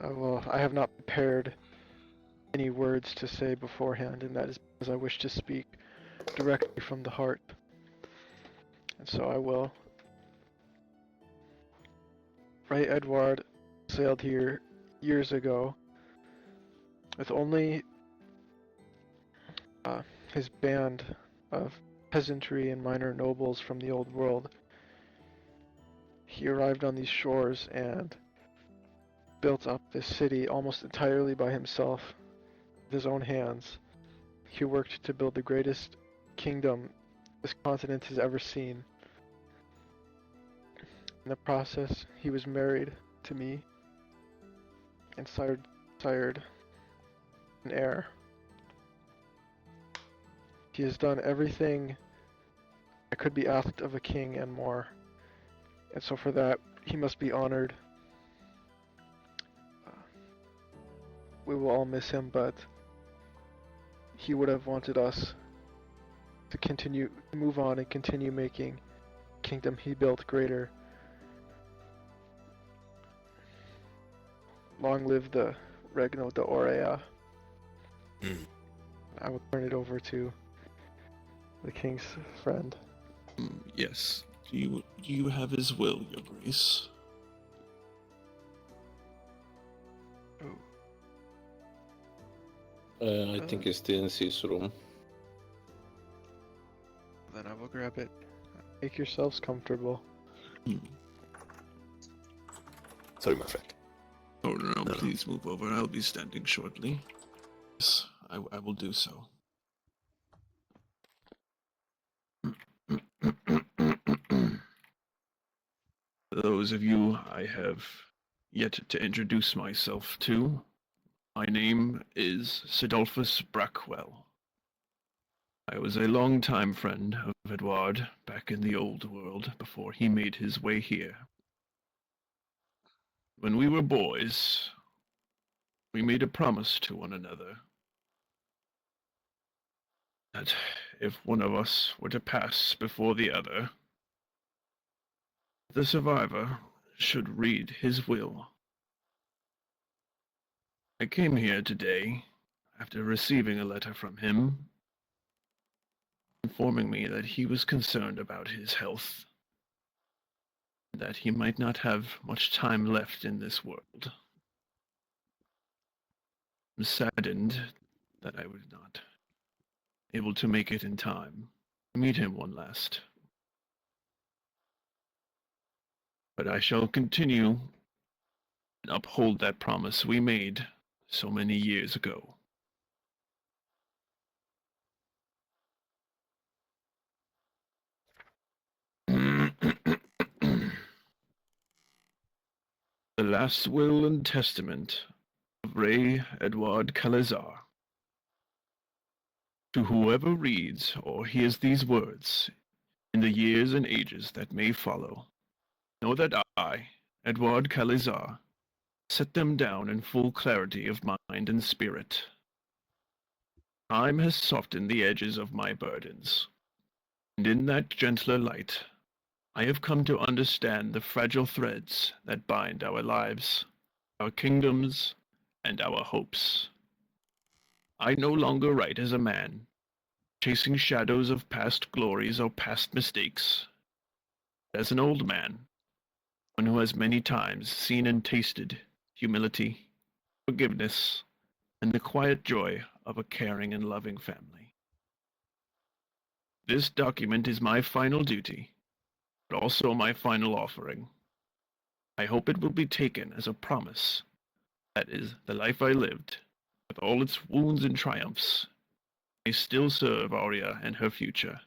I have not prepared any words to say beforehand, and that is because I wish to speak directly from the heart. And so I will. Right, Æduárd sailed here years ago with only his band of peasantry and minor nobles from the old world. He arrived on these shores and built up this city almost entirely by himself, with his own hands. He worked to build the greatest kingdom this continent has ever seen. In the process, he was married to me and sired an heir. He has done everything that could be asked of a king and more, and so for that, he must be honored. We will all miss him, but he would have wanted us to move on and continue making the kingdom he built greater. Long live the Regno de Aurea. I will turn it over to the king's friend. Yes. Do you have his will, Your Grace? I think it's still in his room. Then I will grab it. Make yourselves comfortable. Sorry, my friend. Oh, no, please move over. I'll be standing shortly. Yes, I will do so. Those of you I have yet to introduce myself to, my name is Sidolphus Brackwell. I was a long-time friend of Æduárd back in the old world before he made his way here. When we were boys, we made a promise to one another that if one of us were to pass before the other, the survivor should read his will. I came here today after receiving a letter from him informing me that he was concerned about his health, and that he might not have much time left in this world. I'm saddened that I was not able to make it in time to meet him one last. But I shall continue and uphold that promise we made so many years ago. The last will and testament of Rey Æduárd Calezzár. To whoever reads or hears these words in the years and ages that may follow, know that I, Æduárd Calezzár, set them down in full clarity of mind and spirit. Time has softened the edges of my burdens, and in that gentler light, I have come to understand the fragile threads that bind our lives, our kingdoms, and our hopes. I no longer write as a man, chasing shadows of past glories or past mistakes. As an old man, one who has many times seen and tasted humility, forgiveness, and the quiet joy of a caring and loving family. This document is my final duty, but also my final offering. I hope it will be taken as a promise that is, the life I lived, with all its wounds and triumphs, may still serve Aurea and her future.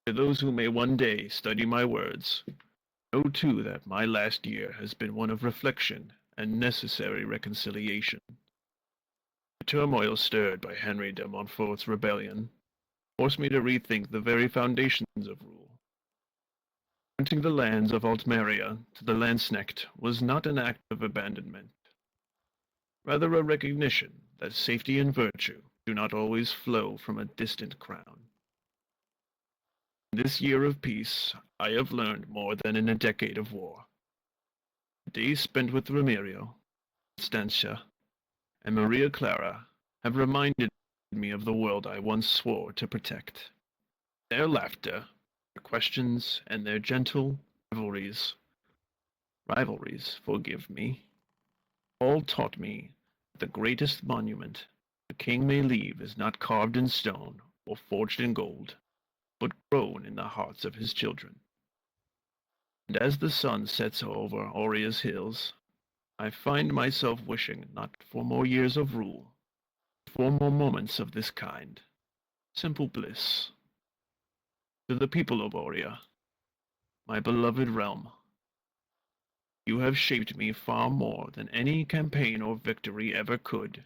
To those who may one day study my words, know too that my last year has been one of reflection and necessary reconciliation. The turmoil stirred by Henry de Montfort's rebellion forced me to rethink the very foundations of rule. Granting the lands of Altmeria to the Landsknecht was not an act of abandonment, rather a recognition that safety and virtue do not always flow from a distant crown. In this year of peace, I have learned more than in a decade of war. Days spent with Ramiro, Constantia, and Maria Clara have reminded me of the world I once swore to protect. Their laughter, their questions, and their gentle rivalries, forgive me, all taught me that the greatest monument a king may leave is not carved in stone or forged in gold, but grown in the hearts of his children. And as the sun sets over Aurea's hills, I find myself wishing not for more years of rule, but for more moments of this kind, simple bliss. To the people of Aurea, my beloved realm, you have shaped me far more than any campaign or victory ever could.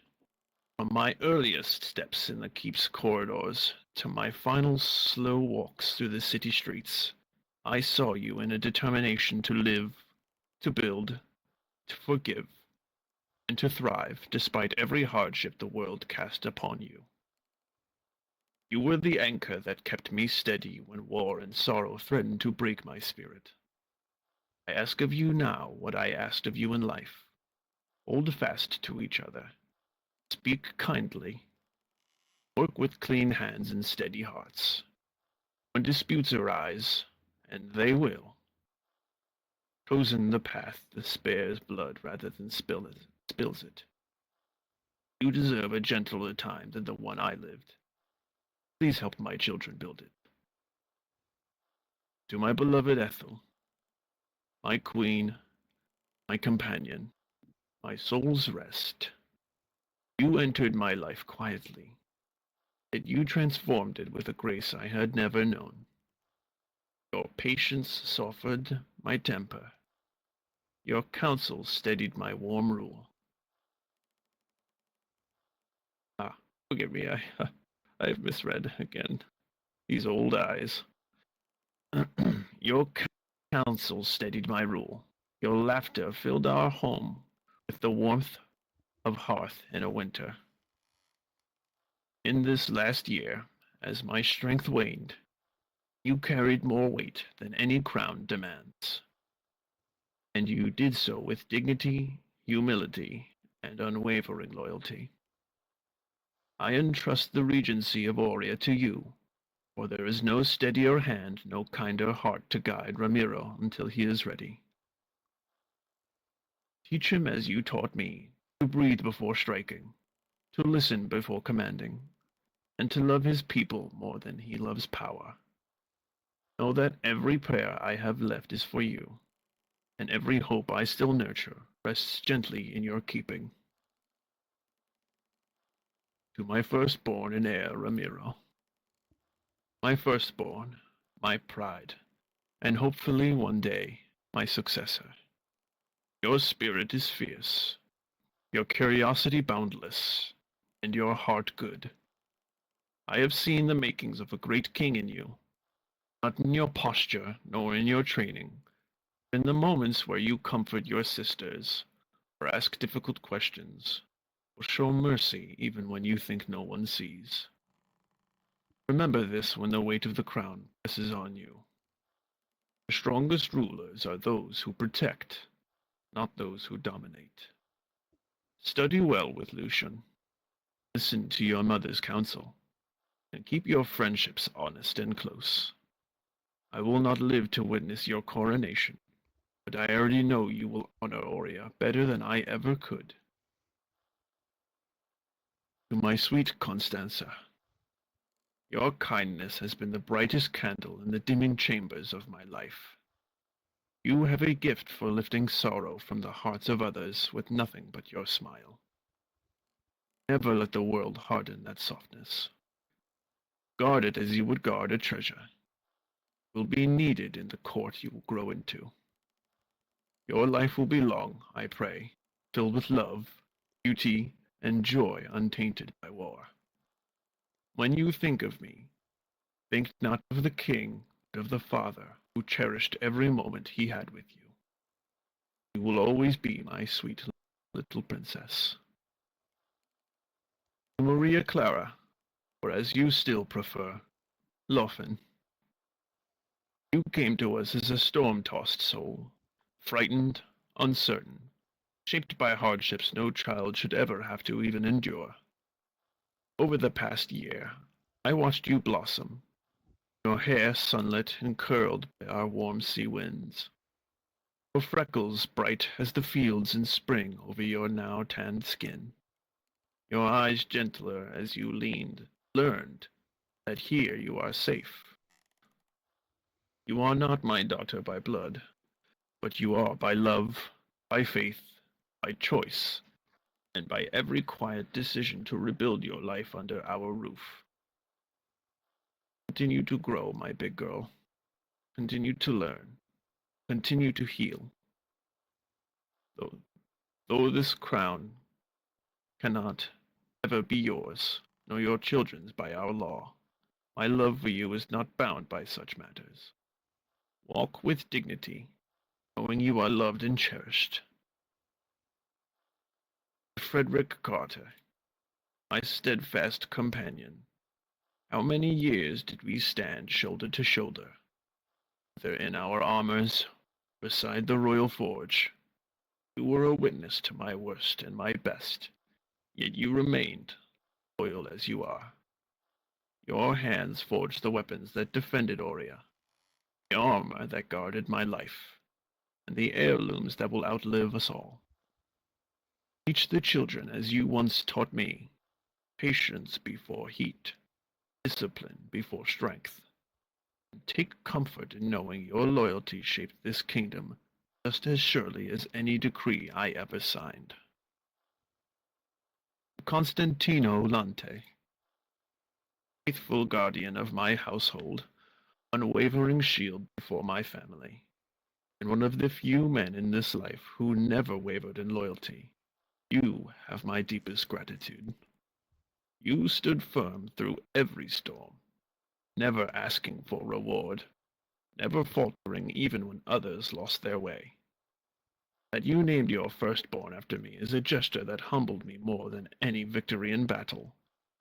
From my earliest steps in the keep's corridors to my final slow walks through the city streets, I saw you in a determination to live, to build, to forgive, and to thrive despite every hardship the world cast upon you. You were the anchor that kept me steady when war and sorrow threatened to break my spirit. I ask of you now what I asked of you in life. Hold fast to each other. Speak kindly. Work with clean hands and steady hearts. When disputes arise, and they will, chosen the path that spares blood rather than spills it. You deserve a gentler time than the one I lived. Please help my children build it. To my beloved Ethel, my queen, my companion, my soul's rest, you entered my life quietly, yet you transformed it with a grace I had never known. Your patience softened my temper. Your counsel steadied my warm rule. Forgive me, I've misread again. These old eyes. Your counsel steadied my rule. Your laughter filled our home with the warmth of hearth in a winter. In this last year, as my strength waned, you carried more weight than any crown demands. And you did so with dignity, humility, and unwavering loyalty. I entrust the regency of Aurea to you, for there is no steadier hand, no kinder heart to guide Ramiro until he is ready. Teach him as you taught me, to breathe before striking, to listen before commanding, and to love his people more than he loves power. Know that every prayer I have left is for you, and every hope I still nurture rests gently in your keeping. To my firstborn and heir, Ramiro. My firstborn, my pride, and hopefully one day my successor. Your spirit is fierce, your curiosity boundless, and your heart good. I have seen the makings of a great king in you, not in your posture nor in your training, but in the moments where you comfort your sisters, or ask difficult questions, or show mercy even when you think no one sees. Remember this when the weight of the crown presses on you. The strongest rulers are those who protect, not those who dominate. Study well with Lucian. Listen to your mother's counsel, and keep your friendships honest and close. I will not live to witness your coronation, but I already know you will honor Aurea better than I ever could. To my sweet Constanza, your kindness has been the brightest candle in the dimming chambers of my life. You have a gift for lifting sorrow from the hearts of others with nothing but your smile. Never let the world harden that softness. Guard it as you would guard a treasure. It will be needed in the court you will grow into. Your life will be long, I pray, filled with love, beauty, and joy untainted by war. When you think of me, think not of the king, but of the father who cherished every moment he had with you. You will always be my sweet little princess. Maria Clara, or as you still prefer, Lofen. You came to us as a storm-tossed soul, frightened, uncertain, shaped by hardships no child should ever have to even endure. Over the past year, I watched you blossom, your hair sunlit and curled by our warm sea winds, your freckles bright as the fields in spring over your now tanned skin, your eyes gentler as you learned that here you are safe. You are not my daughter by blood, but you are by love, by faith, by choice, and by every quiet decision to rebuild your life under our roof. Continue to grow, my big girl. Continue to learn. Continue to heal. Though this crown cannot ever be yours, nor your children's by our law, my love for you is not bound by such matters. Walk with dignity, knowing you are loved and cherished. Frederick Carter, my steadfast companion, how many years did we stand shoulder to shoulder, whether in our armors, beside the royal forge? You were a witness to my worst and my best, yet you remained, loyal as you are. Your hands forged the weapons that defended Aurea, the armor that guarded my life, and the heirlooms that will outlive us all. Teach the children as you once taught me, patience before heat, discipline before strength. And take comfort in knowing your loyalty shaped this kingdom just as surely as any decree I ever signed. Costantino Lante, faithful guardian of my household, unwavering shield before my family, and one of the few men in this life who never wavered in loyalty, you have my deepest gratitude. You stood firm through every storm, never asking for reward, never faltering even when others lost their way. That you named your firstborn after me is a gesture that humbled me more than any victory in battle,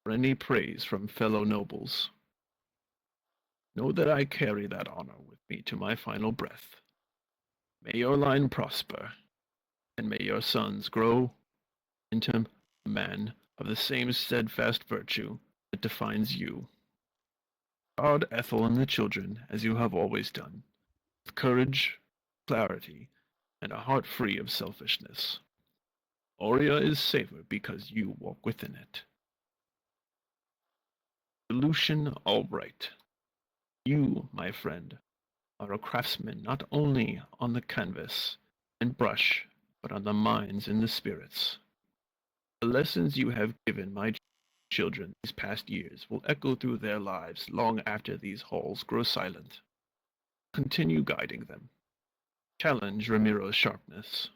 or any praise from fellow nobles. Know that I carry that honor with me to my final breath. May your line prosper, and may your sons grow into men of the same steadfast virtue that defines you. Guard Ethel and the children as you have always done, with courage, clarity, and a heart free of selfishness. Aurea is safer because you walk within it. Lucian Albright, you, my friend, are a craftsman not only on the canvas and brush, but on the minds and the spirits. The lessons you have given my children these past years will echo through their lives long after these halls grow silent. Continue guiding them. Challenge Ramiro's sharpness.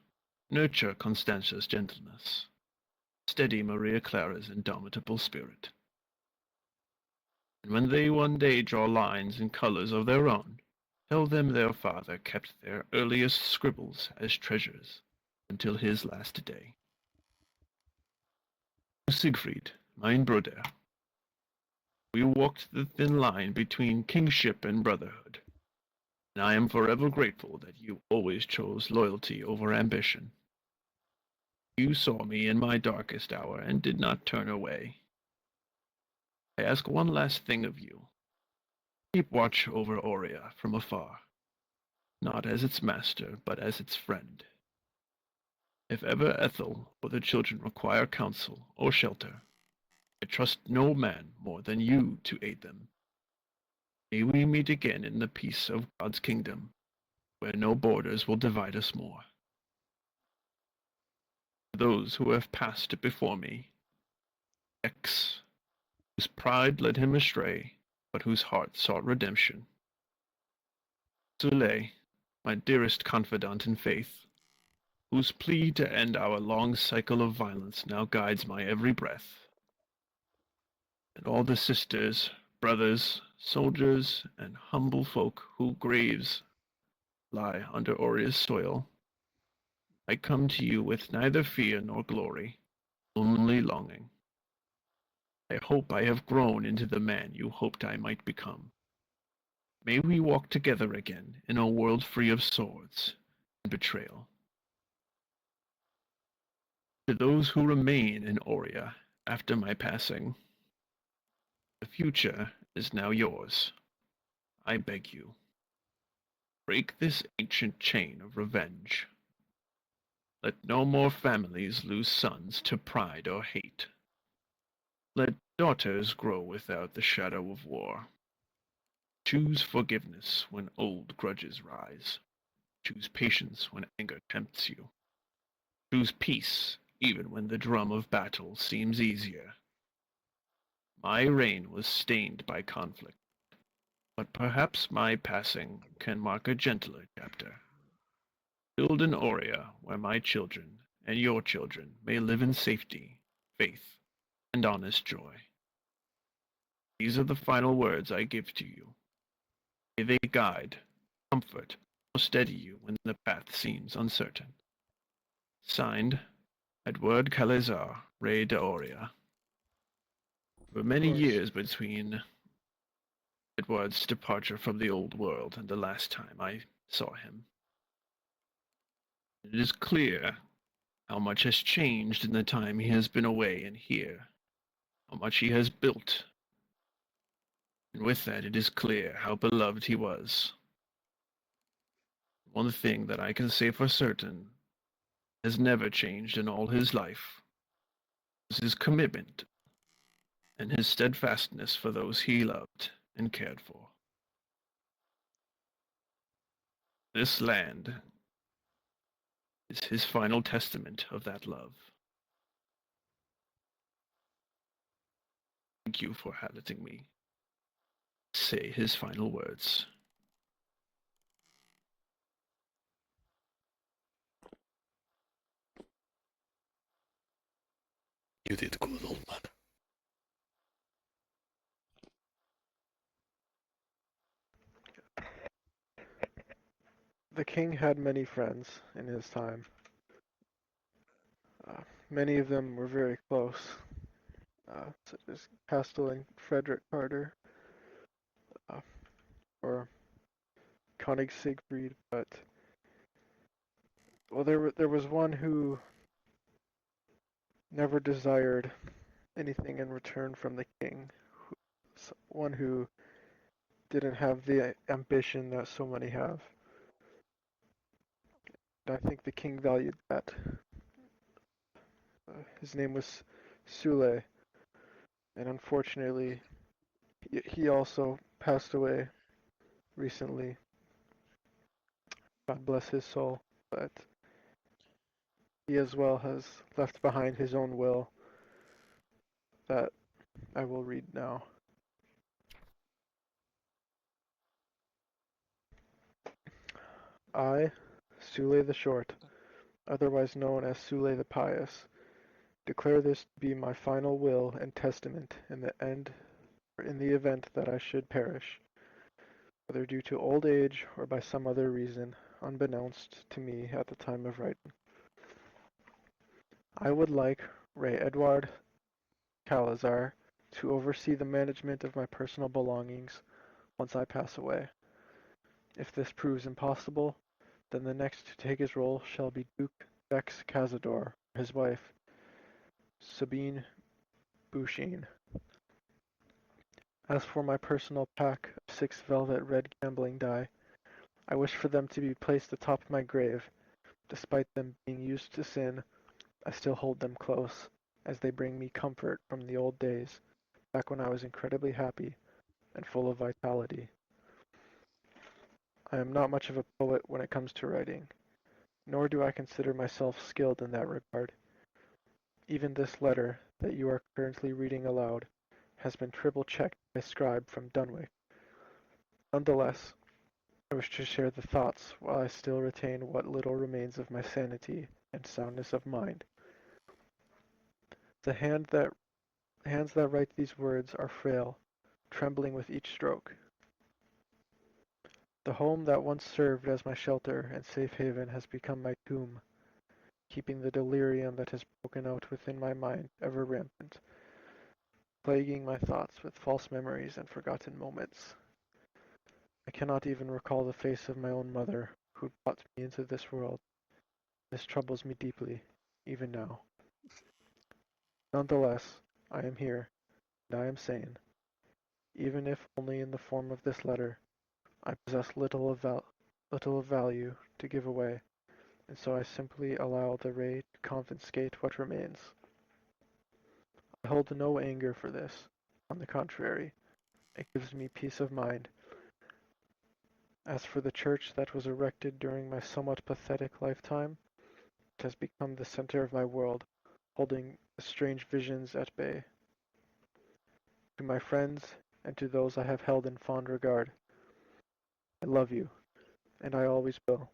Nurture Constantia's gentleness. Steady Maria Clara's indomitable spirit. And when they one day draw lines and colors of their own, tell them their father kept their earliest scribbles as treasures until his last day. Siegfried, mein Bruder, we walked the thin line between kingship and brotherhood, and I am forever grateful that you always chose loyalty over ambition. You saw me in my darkest hour and did not turn away. I ask one last thing of you. Keep watch over Aurea from afar, not as its master, but as its friend. If ever Ethel or the children require counsel or shelter, I trust no man more than you to aid them. May we meet again in the peace of God's kingdom, where no borders will divide us more. Those who have passed before me, X, whose pride led him astray, but whose heart sought redemption. Sulej, my dearest confidant in faith, whose plea to end our long cycle of violence now guides my every breath. And all the sisters, brothers, soldiers, and humble folk whose graves lie under Aurea's soil, I come to you with neither fear nor glory, only longing. I hope I have grown into the man you hoped I might become. May we walk together again in a world free of swords and betrayal. To those who remain in Aurea after my passing, the future is now yours. I beg you, break this ancient chain of revenge. Let no more families lose sons to pride or hate. Let daughters grow without the shadow of war. Choose forgiveness when old grudges rise. Choose patience when anger tempts you. Choose peace even when the drum of battle seems easier. My reign was stained by conflict, but perhaps my passing can mark a gentler chapter. Build an Aurea where my children and your children may live in safety, faith, and honest joy. These are the final words I give to you. May they guide, comfort, or steady you when the path seems uncertain. Signed, Æduárd Calezzár, Rey de Aurea. There were many course. years between Æduárd's departure from the old world and the last time I saw him. It is clear how much has changed in the time he has been away and here, how much he has built, and with that it is clear how beloved he was. One thing that I can say for certain has never changed in all his life was his commitment and his steadfastness for those he loved and cared for. This land is his final testament of that love. Thank you for letting me say his final words. You did good, old man. The king had many friends in his time. Many of them were very close, such as Castellan Frederick Carter uh, or König Siegfried. But well, there was one who never desired anything in return from the king. One who didn't have the ambition that so many have. And I think the king valued that. His name was Sulej, and unfortunately, he also passed away recently. God bless his soul. But he as well has left behind his own will that I will read now. I, Sulej the Short, otherwise known as Sulej the Pious, declare this to be my final will and testament in the event that I should perish, whether due to old age or by some other reason unbeknownst to me at the time of writing. I would like Rey Æduárd Calezzár to oversee the management of my personal belongings once I pass away. If this proves impossible, then the next to take his role shall be Duke Bex Cazador, his wife, Sabine Bouchine. As for my personal pack of 6 velvet red gambling die, I wish for them to be placed atop my grave. Despite them being used to sin, I still hold them close, as they bring me comfort from the old days, back when I was incredibly happy and full of vitality. I am not much of a poet when it comes to writing, nor do I consider myself skilled in that regard. Even this letter that you are currently reading aloud has been triple-checked by a scribe from Dunwich. Nonetheless, I wish to share the thoughts while I still retain what little remains of my sanity and soundness of mind. The hands that write these words are frail, trembling with each stroke. The home that once served as my shelter and safe haven has become my tomb, keeping the delirium that has broken out within my mind ever rampant, plaguing my thoughts with false memories and forgotten moments. I cannot even recall the face of my own mother, who brought me into this world. This troubles me deeply, even now. Nonetheless, I am here, and I am sane. Even if only in the form of this letter, I possess little of value to give away, and so I simply allow the ray to confiscate what remains. I hold no anger for this. On the contrary, it gives me peace of mind. As for the church that was erected during my somewhat pathetic lifetime, it has become the center of my world, holding strange visions at bay. To my friends and to those I have held in fond regard, I love you, and I always will.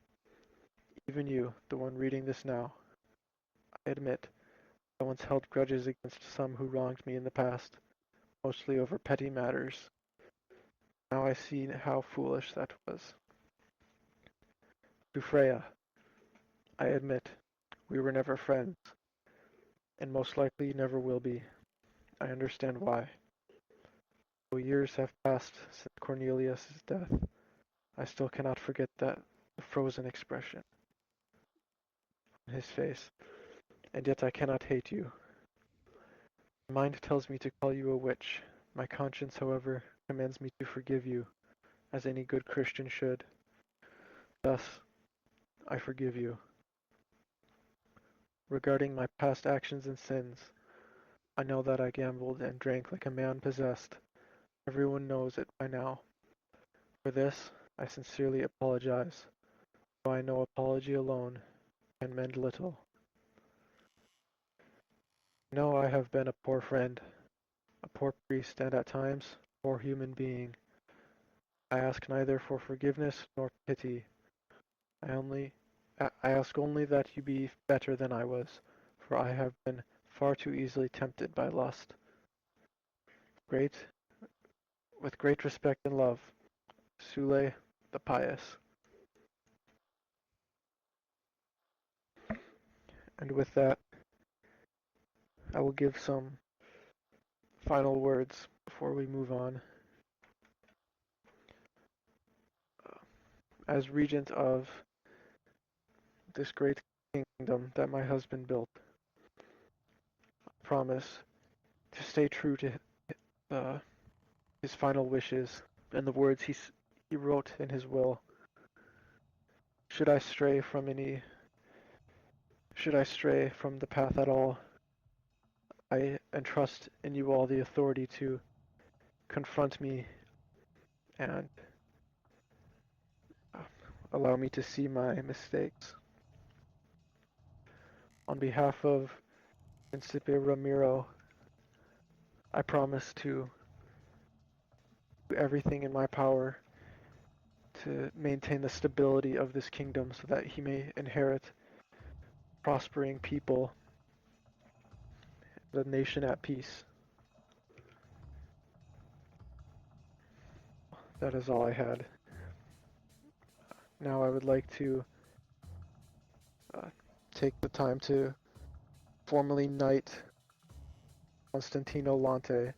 Even you, the one reading this now. I admit, I once held grudges against some who wronged me in the past, mostly over petty matters. Now I see how foolish that was. To Freya, I admit, we were never friends, and most likely never will be. I understand why. Though years have passed since Cornelius's death, I still cannot forget that frozen expression on his face, and yet I cannot hate you. My mind tells me to call you a witch. My conscience, however, commands me to forgive you, as any good Christian should. Thus, I forgive you. Regarding my past actions and sins, I know that I gambled and drank like a man possessed. Everyone knows it by now. For this, I sincerely apologize, though I know apology alone can mend little. I know I have been a poor friend, a poor priest, and at times, a poor human being. I ask neither for forgiveness nor pity. I ask only that you be better than I was, for I have been far too easily tempted by lust. Great, with great respect and love, Sulej the Pious. And with that, I will give some final words before we move on. As regent of this great kingdom that my husband built, I promise to stay true to his final wishes and the words he wrote in his will. Should I stray from the path at all, I entrust in you all the authority to confront me and allow me to see my mistakes. On behalf of Principe Ramiro, I promise to do everything in my power to maintain the stability of this kingdom so that he may inherit prospering people, the nation at peace. That is all I had. Now I would like to take the time to formally knight Costantino Lante,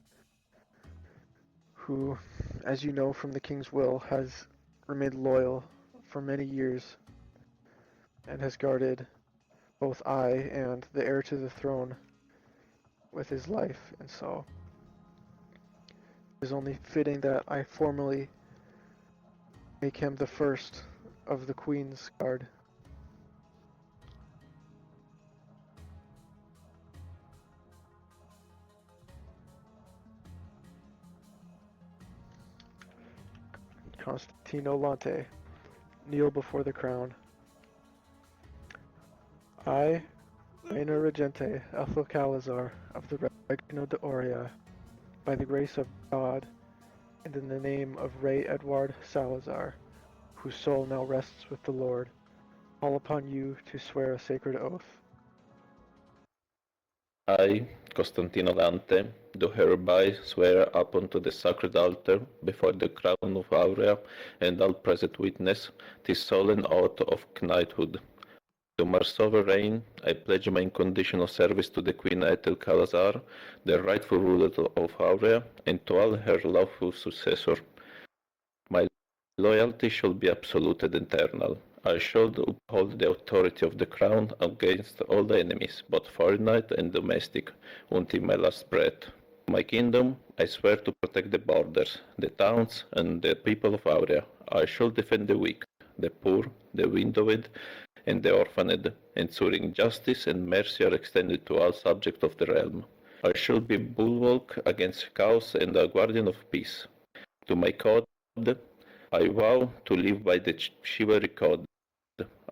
who, as you know from the King's will, has remained loyal for many years and has guarded both I and the heir to the throne with his life, and so it is only fitting that I formally make him the first of the Queen's Guard. Costantino Lante, kneel before the crown. I, Reina Regente Ethel Calezzár of the Regno de Aurea, by the grace of God, and in the name of Rey Æduárd Calezzár, whose soul now rests with the Lord, call upon you to swear a sacred oath. I, Costantino Lante, do hereby swear upon to the sacred altar before the crown of Aurea and all present witness this solemn oath of knighthood. To my sovereign, I pledge my unconditional service to the Queen Ethel Calezzár, the rightful ruler of Aurea, and to all her lawful successor. My loyalty shall be absolute and eternal. I should uphold the authority of the crown against all the enemies, both foreign and domestic, until my last breath. My kingdom, I swear to protect the borders, the towns, and the people of Aurea. I shall defend the weak, the poor, the widowed, and the orphaned, ensuring justice and mercy are extended to all subjects of the realm. I shall be bulwark against chaos and a guardian of peace. To my code, I vow to live by the chivalry code.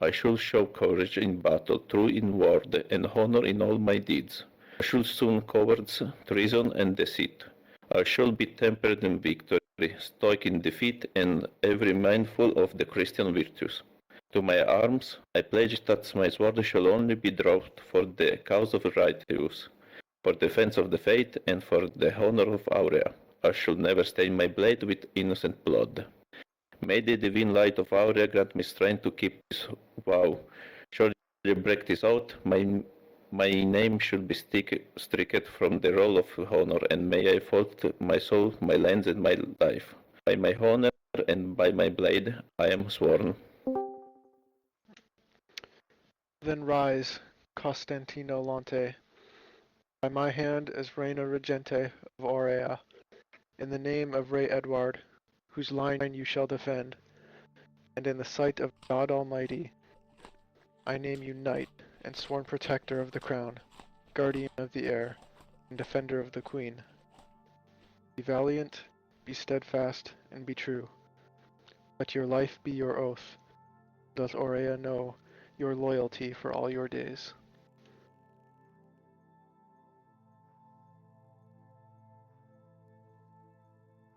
I shall show courage in battle, true in word, and honor in all my deeds. I shall soon cowards, treason, and deceit. I shall be tempered in victory, stoic in defeat, and ever mindful of the Christian virtues. To my arms, I pledge that my sword shall only be drawn for the cause of right use, for defense of the faith, and for the honor of Aurea. I shall never stain my blade with innocent blood. May the divine light of Aurea grant me strength to keep this vow. Shall I break this oath, my name should be stricken from the roll of honor, and may I forfeit my soul, my lands, and my life. By my honor and by my blade, I am sworn. Then rise, Costantino Lante, by my hand as Reina Regente of Aurea, in the name of Rey Æduárd, whose line you shall defend, and in the sight of God Almighty, I name you knight and sworn protector of the crown, guardian of the heir, and defender of the queen. Be valiant, be steadfast, and be true. Let your life be your oath. Let Aurea know your loyalty for all your days.